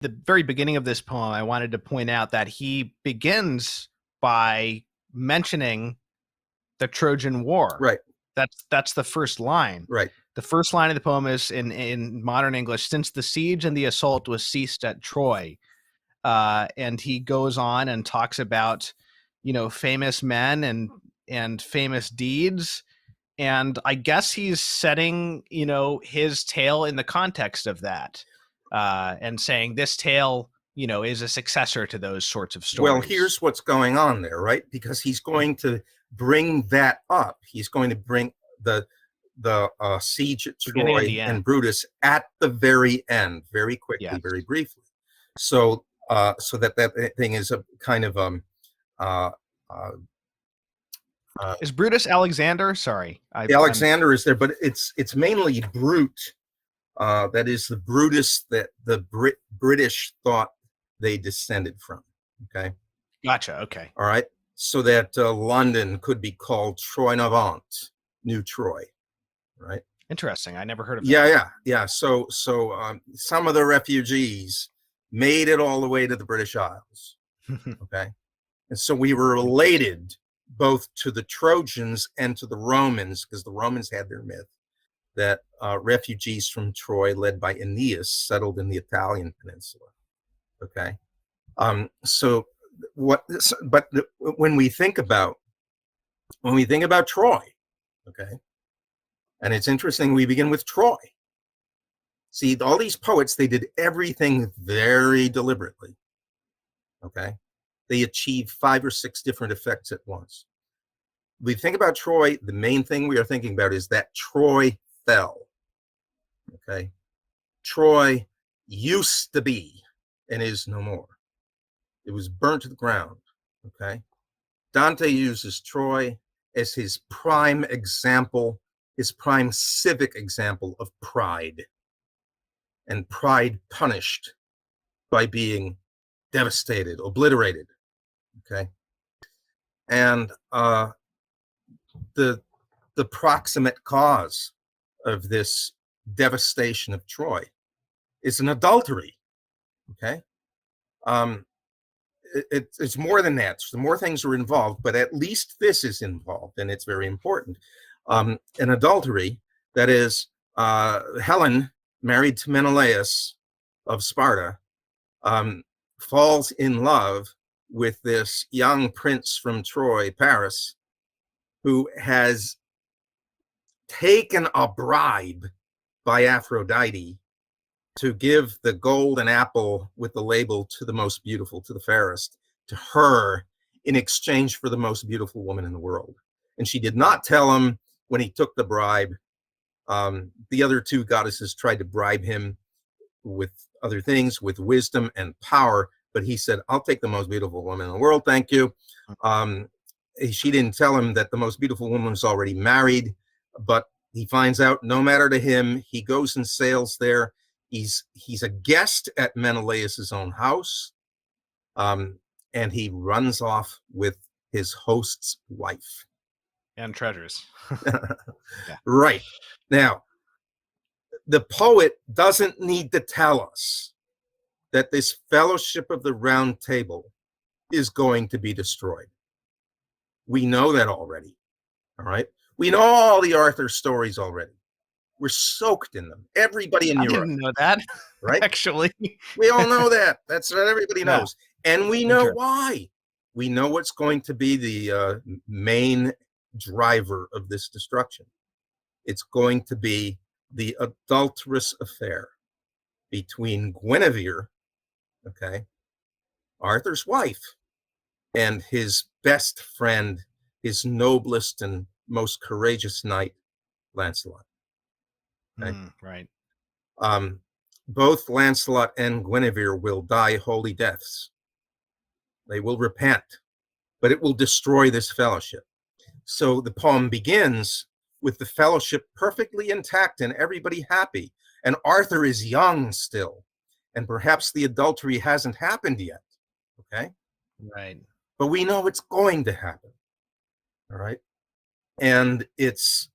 the very beginning of this poem, I wanted to point out that he begins by mentioning the Trojan War. Right. That's the first line. Right. The first line of the poem is in modern English, since the siege and the assault was ceased at Troy. And he goes on and talks about, famous men and famous deeds. And I guess he's setting, his tale in the context of that, and saying this tale, is a successor to those sorts of Well, stories. here's what's going on there, right? Because he's going to bring that up. He's going to bring the siege at Troy and Brutus at the very end, very quickly, very briefly. So so that thing is a kind of is Brutus Alexander? Sorry, Alexander is there, but it's mainly Brute. That is the Brutus that the British thought they descended from. Okay. Gotcha. Okay. All right. So that London could be called Troynovant, New Troy. Right. Interesting. I never heard of that. Yeah. So some of the refugees made it all the way to the British Isles. Okay. And so we were related both to the Trojans and to the Romans, because the Romans had their myth that refugees from Troy, led by Aeneas, settled in the Italian peninsula. Okay. So what? But when we think about Troy, okay, and it's interesting. We begin with Troy. See, all these poets, they did everything very deliberately. Okay. They achieved 5 or 6 different effects at once. We think about Troy, the main thing we are thinking about is that Troy fell. Okay. Troy used to be and is no more. It was burnt to the ground. Okay. Dante uses Troy as his prime example, his prime civic example of pride, and pride punished by being devastated, obliterated. Okay. And the proximate cause of this devastation of Troy is an adultery. Okay. It's more than that. So more things are involved, but at least this is involved, and it's very important. An adultery, that is, Helen, married to Menelaus of Sparta, falls in love with this young prince from Troy, Paris, who has taken a bribe by Aphrodite to give the golden apple with the label "to the most beautiful," to the fairest, to her in exchange for the most beautiful woman in the world. And she did not tell him when he took the bribe. The other 2 goddesses tried to bribe him with other things, with wisdom and power, but he said, "I'll take the most beautiful woman in the world, thank you." She didn't tell him that the most beautiful woman was already married, but he finds out no matter to him. He goes and sails there. He's a guest at Menelaus's own house, and he runs off with his host's wife and treasures. Right. Now, the poet doesn't need to tell us that this fellowship of the Round Table is going to be destroyed. We know that already. All right. We know all the Arthur stories already. We're soaked in them. Everybody in Europe. I didn't know that. Right? Actually. We all know that. That's what everybody knows. And we know why. We know what's going to be the main driver of this destruction. It's going to be the adulterous affair between Guinevere, okay, Arthur's wife, and his best friend, his noblest and most courageous knight, Lancelot. Okay? Right. Both Lancelot and Guinevere will die holy deaths. They will repent, but it will destroy this fellowship. So the poem begins with the fellowship perfectly intact and everybody happy. And Arthur is young still, and perhaps the adultery hasn't happened yet. Okay. Right. But we know it's going to happen. All right. And it's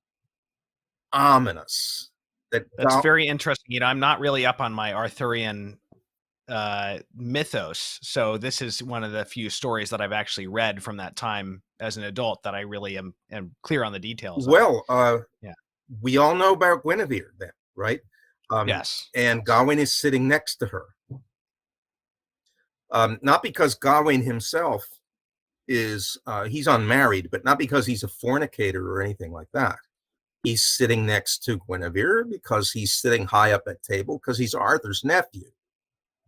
ominous. That's very interesting. I'm not really up on my Arthurian mythos. So this is one of the few stories that I've actually read from that time as an adult that I really am clear on the details of. Well, Yeah. we all know about Guinevere then, right? Yes. And Yes. Gawain is sitting next to her. Not because Gawain himself is he's unmarried, but not because he's a fornicator or anything like that. He's sitting next to Guinevere because he's sitting high up at table because he's Arthur's nephew,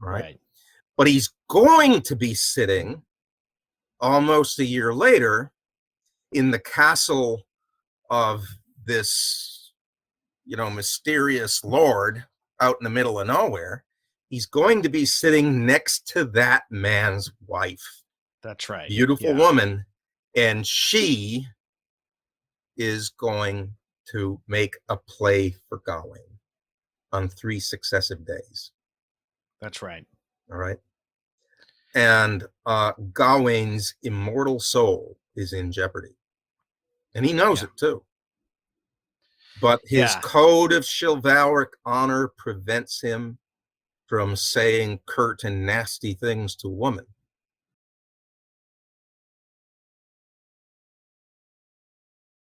right? Right. But he's going to be sitting almost a year later in the castle of this, mysterious lord out in the middle of nowhere. He's going to be sitting next to that man's wife, That's right. beautiful Yeah. woman, and she is going to make a play for Gawain on 3 successive days. That's right. All right. And Gawain's immortal soul is in jeopardy. And he knows Yeah. it too. But his Yeah. code of chivalric honor prevents him from saying curt and nasty things to a woman.